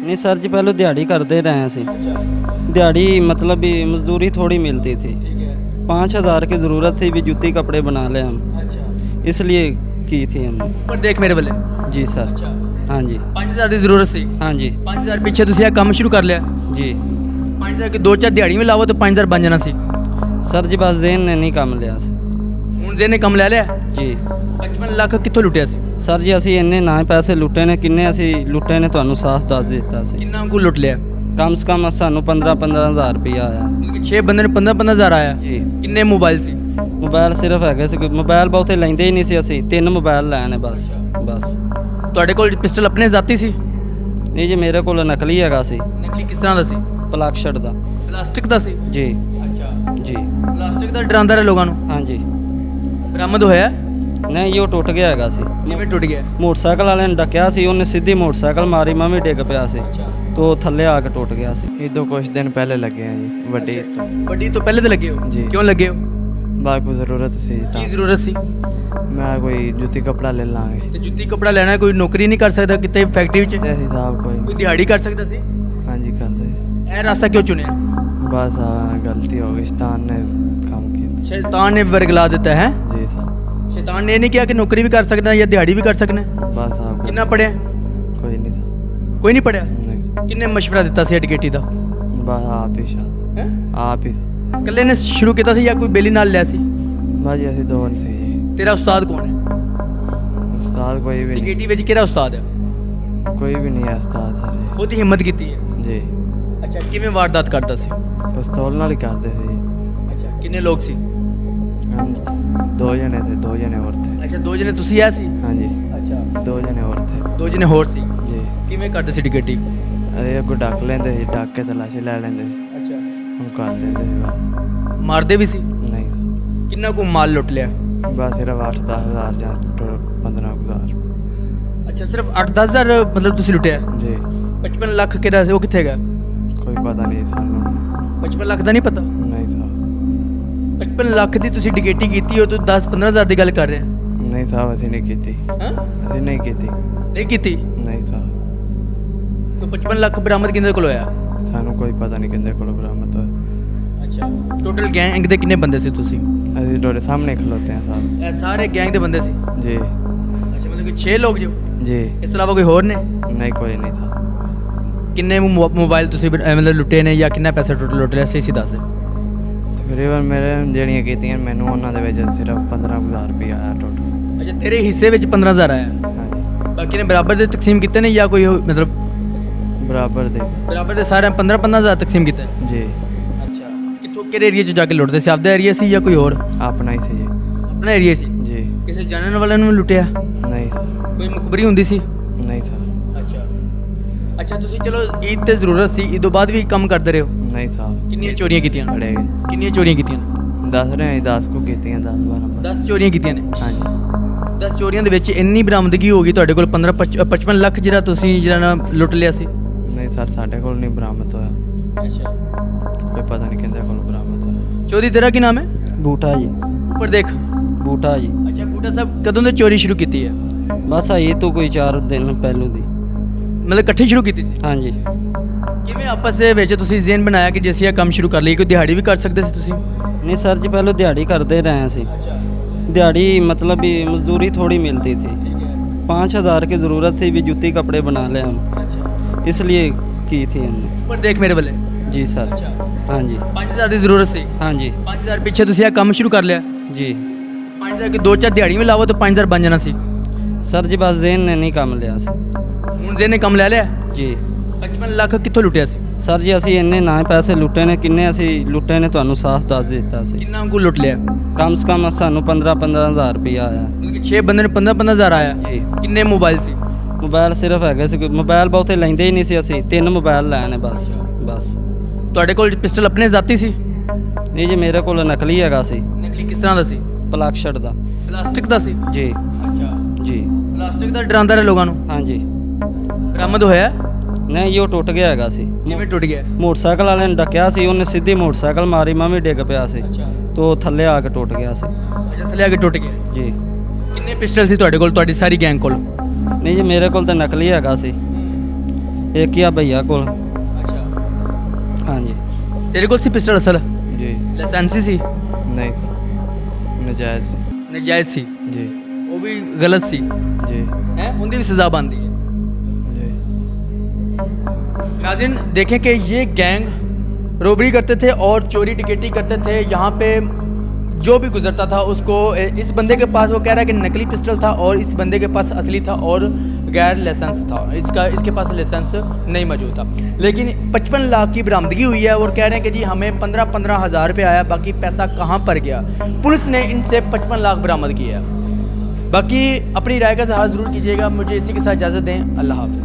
नहीं सर जी, पहले दिहाड़ी करते रहे हैं सी। दिहाड़ी मतलब भी मजदूरी थोड़ी मिलती थी। 5,000 की ज़रूरत थी, भी जूती कपड़े बना ले हम, इसलिए की थी हमने। ਪਰ ਦੇਖ ਮੇਰੇ ਵੱਲੇ जी सर। हाँ जी। 5000 ਦੀ ਜ਼ਰੂਰਤ ਸੀ। हाँ जी। 5000 ਪਿੱਛੇ ਤੁਸੀਂ ਇਹ ਕੰਮ ਸ਼ੁਰੂ ਕਰ ਲਿਆ। जी 5000 की 2-4 ਦਿਹਾੜੀ ਵੀ ਲਾਵੋ ਤਾਂ 5000 ਬਣ ਜਾਣਾ ਸੀ। सर जी, बस जेन ने नहीं काम लिया सी। ਹੁਣ ਜਿਹਨੇ ਕੰਮ ਲੈ ਲਿਆ जी 55 ਲੱਖ ਕਿੱਥੋਂ ਲੁੱਟਿਆ ਸੀ? सर जी, ਅਸੀਂ ਇੰਨੇ ਨਾ ਪੈਸੇ ਲੁੱਟੇ ਨੇ, ਕਿੰਨੇ ਅਸੀਂ ਲੁੱਟੇ ਨੇ ਤੁਹਾਨੂੰ ਸਾਫ਼ ਦੱਸ ਦਿੱਤਾ ਸੀ। ਕਿੰਨਾ ਕੁ ਲੁੱਟ ਲਿਆ? ਕਮ ਸੇ ਕਮ ਸਾਨੂੰ 15,000 ਰੁਪਇਆ ਆਇਆ ਮਤਲਬ ਕਿ 6 ਬੰਦੇ ਨੂੰ 15,000 ਆਇਆ। ਜੀ। ਕਿੰਨੇ ਮੋਬਾਈਲ ਸੀ? ਮੋਬਾਈਲ ਸਿਰਫ ਹੈਗੇ ਸੀ, ਮੋਬਾਈਲ ਬਹੁਤੇ ਲੈਂਦੇ ਹੀ ਨਹੀਂ ਸੀ ਅਸੀਂ, 3 ਮੋਬਾਈਲ ਲਏ ਨੇ ਬਸ। ਤੁਹਾਡੇ ਕੋਲ ਪਿਸਟਲ ਆਪਣੇ ਜ਼ਾਤੀ ਸੀ? ਨਹੀਂ ਜੀ, ਮੇਰੇ ਕੋਲ ਨਕਲੀ ਹੈਗਾ ਸੀ, ਨਕਲੀ ਕਿਸ ਤਰ੍ਹਾਂ ਦਾ ਸੀ? ਪਲਾਕਸ਼ਟ ਦਾ। ਪਲਾਸਟਿਕ ਦਾ ਸੀ? ਜੀ ਅੱਛਾ, ਜੀ। ਪਲਾਸਟਿਕ ਦਾ ਡਰਾਉਂਦਾ ਰਿਹਾ ਲੋਕਾਂ ਨੂੰ। ਹਾਂਜੀ। ਬਰਾਮਦ ਹੋਇਆ? ਨਹੀਂ ਜੀ, ਉਹ ਟੁੱਟ ਗਿਆ ਹੈਗਾ ਸੀ। ਕਿਵੇਂ ਟੁੱਟ ਗਿਆ? ਮੋਟਰਸਾਈਕਲ ਵਾਲੇ ਨੇ ਡੱਕਿਆ ਸੀ, ਉਹਨੇ ਸਿੱਧੀ ਮੋਟਰਸਾਈਕਲ ਮਾਰੀ, ਮੈਂ ਵੀ ਡਿੱਗ ਪਿਆ ਸੀ, ਤੋ ਥੱਲੇ ਆ ਕੇ ਟੁੱਟ ਗਿਆ ਸੀ। ਇਹ ਤੋਂ ਕੁਛ ਦਿਨ ਪਹਿਲੇ ਲੱਗੇ ਆ ਜੀ ਵੱਡੀ ਤੋਂ। ਵੱਡੀ ਤੋਂ ਪਹਿਲੇ ਤੇ ਲੱਗੇ ਹੋ? ਜੀ। ਕਿਉਂ ਲੱਗੇ ਹੋ? ਬਾਅਦ ਕੋਈ ਜ਼ਰੂਰਤ ਸੀ ਤਾਂ ਕੀ ਜ਼ਰੂਰਤ ਸੀ? ਮੈਂ ਕੋਈ ਜੁੱਤੀ ਕੱਪੜਾ ਲੈ ਲਾਂਗੇ ਤੇ ਜੁੱਤੀ ਕਪੜਾ ਲੈਣਾ, ਕੋਈ ਨੌਕਰੀ ਨਹੀਂ ਕਰ ਸਕਦਾ ਕਿਤੇ ਫੈਕਟਰੀ ਵਿੱਚ? ਤੇ ਅਸੀਂ ਸਾਹਿਬ ਕੋਈ ਕੋਈ ਦਿਹਾੜੀ ਕਰ ਸਕਦਾ ਸੀ? ਹਾਂਜੀ ਕਰਦੇ। ਇਹ ਰਾਸਤਾ ਕਿਉਂ ਚੁਣਿਆ? ਬਸ ਗਲਤੀ ਹੋ ਗਈ, ਸ਼ੈਤਾਨ ਨੇ ਕੰਮ ਕੀਤਾ। ਸ਼ੈਤਾਨ ਨੇ ਵਰਗਲਾ ਦਿੱਤਾ ਹੈ। ਜੀ ਸਾਹਿਬ। ਸ਼ੈਤਾਨ ਨੇ ਇਹ ਨਹੀਂ ਕਿਹਾ ਕਿ ਨੌਕਰੀ ਵੀ ਕਰ ਸਕਦਾ ਜਾਂ ਦਿਹਾੜੀ ਵੀ ਕਰ ਸਕਦਾ। ਬਸ ਸਾਹਿਬ ਕਿੰਨਾ ਪੜਿਆ? ਕੋਈ ਨਹੀਂ ਸਾਹਿਬ। ਕੋਈ ਨਹੀਂ ਪੜਿਆ। ਨਹੀਂ ਸਾਹਿਬ। ਕਿੰਨੇ ਮਸ਼ਵਰਾ ਦਿੱਤਾ ਸੀ ਐਡਕੇਟੀ ਦਾ? ਬਸ ਆਪ ਹੀ ਸਾਹਿਬ, ਹੈ ਆਪ ਹੀ। ਇਕੱਲੇ ਨੇ ਸ਼ੁਰੂ ਕੀਤਾ ਸੀ ਜਾਂ ਕੋਈ ਬੇਲੀ ਨਾਲ ਲਿਆ ਸੀ? ਬਸ ਜੀ ਅਸੀਂ ਦੋ ਨਹੀਂ ਸੀ ਜੀ। ਤੇਰਾ ਉਸਤਾਦ ਕੌਣ ਹੈ? ਉਸਤਾਦ ਕੋਈ ਵੀ ਨਹੀਂ, ਐਡਕੇਟੀ ਵਿੱਚ ਕਿਹੜਾ ਉਸਤਾਦ ਹੈ? ਕੋਈ ਵੀ ਨਹੀਂ ਹੈ ਉਸਤਾਦ ਸਰ ਖੁਦ ਹੀ ਹਿੰਮਤ ਕੀਤੀ ਹੈ। ਜੀ। ਅੱਛਾ, ਕਿਵੇਂ ਵਾਰਦਾਤ ਕਰਦਾ ਸੀ? ਪਿਸਤੌਲ ਨਾਲ ਹੀ ਕਰਦੇ ਸੀ ਜੀ। ਅੱਛਾ, ਕਿੰਨੇ ਲੋਕ ਸੀ? हम दो जने थे, 2 जने और थे। ਅੱਛਾ, ਦੋ ਜਣੇ ਤੁਸੀਂ ਆ ਸੀ? हाँ जी, ਅੱਛਾ, 2 जने और थे। ਦੋ ਜਣੇ ਹੋਰ ਸੀ। जी। ਕਿਵੇਂ ਕਰਦੇ ਸੀ ਐਡਕੇਟੀ? अरे को डाक लेंदे सी, डाक के तलाशी ले लेंदे सी, ਅੱਛਾ, हम कर लेंदे सी बस। ਮਾਰਦੇ ਵੀ ਸੀ? नहीं सर, ਕਿੰਨਾ ਕੁ ਮਾਲ ਲੁੱਟ ਲਿਆ? बस सिर्फ 8-10 हज़ार या 15,000। ਅੱਛਾ, ਸਿਰਫ 8-10 ਹਜ਼ਾਰ ਮਤਲਬ ਤੁਸੀਂ ਲੁੱਟਿਆ? जी। 55 ਲੱਖ ਕਿਹੜਾ ਸੀ, ਉਹ ਕਿੱਥੇ ਗਿਆ? कोई पता नहीं सानू। 55 ਲੱਖ ਦਾ ਨਹੀਂ ਪਤਾ? नहीं साहब। 55 ਲੱਖ ਦੀ ਤੁਸੀਂ ਡਿਕੇਟੀ ਕੀਤੀ ਹੋ, ਤੂੰ 10-15 ਹਜ਼ਾਰ ਦੀ ਗੱਲ ਕਰ ਰਿਹਾ? नहीं साहब, असी नहीं की। ਹਾਂ, असी नहीं की। ਨਹੀਂ ਕੀਤੀ? नहीं साहब, ਤੂੰ 55 ਲੱਖ ਬਰਾਮਦ ਕਿਹਦੇ ਕੋਲ ਹੋਇਆ? सानू कोई पता नहीं किंदे कोल बरामद होया। ਅੱਛਾ, ਟੋਟਲ ਗੈਂਗ ਦੇ ਕਿੰਨੇ ਬੰਦੇ ਸੀ ਤੁਸੀਂ? असी थोड़े सामने खलोते हैं साहब। ਇਹ ਸਾਰੇ ਗੈਂਗ ਦੇ ਬੰਦੇ ਸੀ? जी। ਅੱਛਾ, ਮਤਲਬ ਕਿ 6 ਲੋਕ ਜੋ, जी। ਇਸ ਤੋਂ ਇਲਾਵਾ ਕੋਈ ਹੋਰ ਨੇ? नहीं कोई नहीं साहब। ਕਿੰਨੇ ਮੋਬਾਈਲ ਤੁਸੀਂ ਮਤਲਬ ਲੁੱਟੇ ਨੇ ਜਾਂ ਕਿੰਨਾ ਪੈਸਾ ਟੋਟਲ ਲੁੱਟ ਲਿਆ ਸੀ ਦੱਸ। ਤਕਰੀਬਨ ਮੇਰੇ ਜਿਹੜੀਆਂ ਕੀਤੀਆਂ ਮੈਨੂੰ ਉਹਨਾਂ ਦੇ ਵਿੱਚ ਸਿਰਫ 15,000 ਰੁਪਏ ਆਇਆ ਟੋਟਲ। ਅੱਛਾ, ਤੇਰੇ ਹਿੱਸੇ ਵਿੱਚ 15,000 ਆਇਆ, ਹਾਂਜੀ, ਬਾਕੀ ਨੇ ਬਰਾਬਰ ਦੇ ਤਕਸੀਮ ਕੀਤੇ ਨੇ ਜਾਂ ਕੋਈ ਮਤਲਬ ਬਰਾਬਰ ਦੇ। ਬਰਾਬਰ ਦੇ ਸਾਰਿਆਂ 15,000 ਤਕਸੀਮ ਕੀਤਾ? ਜੀ। ਅੱਛਾ, ਕਿੱਥੋਂ ਕਿਹੜੇ ਏਰੀਆ 'ਚ ਜਾ ਕੇ ਲੁੱਟਦੇ ਸੀ? ਆਪਦਾ ਏਰੀਆ ਸੀ ਜਾਂ ਕੋਈ ਹੋਰ? ਆਪਣਾ ਹੀ ਸੀ ਜੀ। ਆਪਣਾ ਏਰੀਆ ਸੀ। ਜੀ। ਕਿਸੇ ਜਾਣਨ ਵਾਲਿਆਂ ਨੂੰ ਵੀ ਲੁੱਟਿਆ? ਨਹੀਂ ਸਰ। ਕੋਈ ਮੁਖਬਰੀ ਹੁੰਦੀ ਸੀ? ਨਹੀਂ ਸਰ। ਅੱਛਾ। ਅੱਛਾ, ਤੁਸੀਂ ਚਲੋ ਈਦ ਤੇ ਜ਼ਰੂਰਤ ਸੀ, ਈਦ ਤੋਂ ਬਾਅਦ ਵੀ ਕੰਮ ਕਰਦੇ ਰਹੇ ਹੋ? ਨਹੀਂ ਸਾਹਿਬ। ਕਿੰਨੀਆਂ ਚੋਰੀਆਂ ਕੀਤੀਆਂ? ਫੜੇ ਗਏ। ਕਿੰਨੀਆਂ ਚੋਰੀਆਂ ਕੀਤੀਆਂ? ਦੱਸ ਰਹੇ ਹਾਂ 10 ਕੁ ਕੀਤੀਆਂ, 10-12। 10 ਚੋਰੀਆਂ ਕੀਤੀਆਂ ਨੇ? ਹਾਂਜੀ। 10 ਚੋਰੀਆਂ ਦੇ ਵਿੱਚ ਇੰਨੀ ਬਰਾਮਦਗੀ ਹੋ ਗਈ ਤੁਹਾਡੇ ਕੋਲ 55 ਲੱਖ ਜਿਹੜਾ ਤੁਸੀਂ ਜਿਹੜਾ ਨਾ ਲੁੱਟ ਲਿਆ ਸੀ? ਨਹੀਂ ਸਰ, ਸਾਡੇ ਕੋਲ ਨਹੀਂ ਬਰਾਮਦ ਹੋਇਆ। ਅੱਛਾ। ਕੋਈ ਪਤਾ ਨਹੀਂ ਕਿੰਦੇ ਕੋਲ ਬਰਾਮਦ ਹੋਇਆ। ਚੋਰੀ ਤੇਰਾ ਕੀ ਨਾਮ ਹੈ? ਬੂਟਾ ਜੀ। ਉੱਪਰ ਦੇਖ। ਬੂਟਾ ਜੀ। ਅੱਛਾ, ਬੂਟਾ ਸਾਹਿਬ ਕਦੋਂ ਤੋਂ ਚੋਰੀ ਸ਼ੁਰੂ ਕੀਤੀ ਹੈ? ਬਸ ਇਹ ਤੋਂ ਕੋਈ 4 ਦਿਨ ਪਹਿਲੋਂ ਦੀ। ਮਤਲਬ ਇਕੱਠੀ ਸ਼ੁਰੂ ਕੀਤੀ ਸੀ? ਹਾਂਜੀ। ਕਿਵੇਂ ਆਪਸ ਦੇ ਵਿੱਚ ਤੁਸੀਂ ਜ਼ੇਨ ਬਣਾਇਆ ਕਿ ਜੇ ਅਸੀਂ ਇਹ ਕੰਮ ਸ਼ੁਰੂ ਕਰ ਲਈਏ? ਕੋਈ ਦਿਹਾੜੀ ਵੀ ਕਰ ਸਕਦੇ ਸੀ ਤੁਸੀਂ? नहीं सर जी, पहले दिहाड़ी करते रहे हैं सी। दिहाड़ी मतलब भी मजदूरी थोड़ी मिलती थी, 5,000 की ज़रूरत थी, भी जूती कपड़े बना ले हम, इसलिए की थी हमने। ਉੱਪਰ ਦੇਖ ਮੇਰੇ ਵੱਲੇ। जी सर। हाँ जी। 5000 ਦੀ ਜ਼ਰੂਰਤ ਸੀ? हाँ जी। 5000 ਪਿੱਛੇ ਤੁਸੀਂ ਇਹ ਕੰਮ ਸ਼ੁਰੂ ਕਰ ਲਿਆ? जी 5000 की 2-4 ਦਿਹਾੜੀ ਵੀ ਲਾਵੋ ਤਾਂ 5000 ਬਣ ਜਾਣਾ ਸੀ। सर जी, बस जेन ने नहीं काम लिया सी। ਹੁਣ ਜਿਹਨੇ ਕੰਮ ਲੈ ਲਿਆ? जी 55 ਲੱਖ ਕਿੱਥੋਂ ਲੁੱਟਿਆ ਸੀ? सर जी, ਅਸੀਂ ਇੰਨੇ ਨਾ ਪੈਸੇ ਲੁੱਟੇ ਨੇ, ਕਿੰਨੇ ਅਸੀਂ ਲੁੱਟੇ ਨੇ ਤੁਹਾਨੂੰ ਸਾਫ਼ ਦੱਸ ਦਿੱਤਾ ਸੀ। ਕਿੰਨਾ ਕੁ ਲੁੱਟ ਲਿਆ? ਕਮ ਸੇ ਕਮ ਸਾਨੂੰ 15,000 ਰੁਪਇਆ ਆਇਆ ਮਤਲਬ ਕਿ 6 ਬੰਦੇ ਨੂੰ 15,000 ਆਇਆ। ਜੀ। ਕਿੰਨੇ ਮੋਬਾਈਲ ਸੀ? ਮੋਬਾਈਲ ਸਿਰਫ ਹੈਗੇ ਸੀ, ਮੋਬਾਈਲ ਬਹੁਤੇ ਲੈਂਦੇ ਹੀ ਨਹੀਂ ਸੀ ਅਸੀਂ, 3 ਮੋਬਾਈਲ ਲਏ ਨੇ ਬਸ। ਤੁਹਾਡੇ ਕੋਲ ਪਿਸਟਲ ਆਪਣੇ ਜ਼ਾਤੀ ਸੀ? ਨਹੀਂ ਜੀ, ਮੇਰੇ ਕੋਲ ਨਕਲੀ ਹੈਗਾ ਸੀ, ਨਕਲੀ ਕਿਸ ਤਰ੍ਹਾਂ ਦਾ ਸੀ? ਪਲਾਕਸ਼ਟ ਦਾ। ਪਲਾਸਟਿਕ ਦਾ ਸੀ? ਜੀ ਅੱਛਾ, ਜੀ। ਪਲਾਸਟਿਕ ਦਾ ਡਰਾਉਂਦਾ ਰਿਹਾ ਲੋਕਾਂ ਨੂੰ। ਹਾਂਜੀ। ਬਰਾਮਦ ਹੋਇਆ? ਨਹੀਂ ਜੀ, ਉਹ ਟੁੱਟ ਗਿਆ ਹੈਗਾ ਸੀ। ਕਿਵੇਂ ਟੁੱਟ ਗਿਆ? ਮੋਟਰਸਾਈਕਲ ਵਾਲੇ ਨੇ ਡੱਕਿਆ ਸੀ, ਉਹਨੇ ਸਿੱਧੀ ਮੋਟਰਸਾਈਕਲ ਮਾਰੀ, ਮੈਂ ਵੀ ਡਿੱਗ ਪਿਆ ਸੀ, ਤੋ ਥੱਲੇ ਆ ਕੇ ਟੁੱਟ ਗਿਆ ਸੀ। ਅੱਛਾ, ਥੱਲੇ ਆ ਕੇ ਟੁੱਟ ਗਿਆ। ਜੀ। ਕਿੰਨੇ ਪਿਸਟਲ ਸੀ ਤੁਹਾਡੇ ਕੋਲ, ਤੁਹਾਡੀ ਸਾਰੀ ਗੈਂਗ ਕੋਲ? ਨਹੀਂ ਜੀ, ਮੇਰੇ ਕੋਲ ਤਾਂ ਨਕਲੀ ਹੈਗਾ ਸੀ, एक या भैया को। ਅੱਛਾ हाँ जी। ਤੇਰੇ ਕੋਲ ਸੀ ਪਿਸਟਲ ਅਸਲ जी ਲਾਇਸੈਂਸੀ ਸੀ नहीं सर नजायज़ से। ਨਜਾਇਜ਼ ਸੀ जी ਉਹ ਵੀ ਗਲਤ ਸੀ जी ਹੈ ਉਹਦੀ ਵੀ ਸਜ਼ਾ ਬਣਦੀ ਹੈ जी नाज़रीन देखें कि ये गैंग रोबरी करते थे और चोरी डकैती करते थे। यहाँ पे जो भी गुजरता था उसको इस बंदे के पास वो कह रहा है कि नकली पिस्टल था और इस बंदे के पास असली था और गैर लाइसेंस था, इसके पास लाइसेंस नहीं मौजूद था। लेकिन 55 लाख की बरामदगी हुई है और कह रहे हैं कि जी हमें 15-15 हज़ार रुपये आया, बाकी पैसा कहाँ पर गया। पुलिस ने इनसे 55 लाख बरामद किया है। बाकी अपनी राय का इजहार ज़रूर कीजिएगा। मुझे इसी के साथ इजाज़त दें। अल्लाह हाफ़िज़।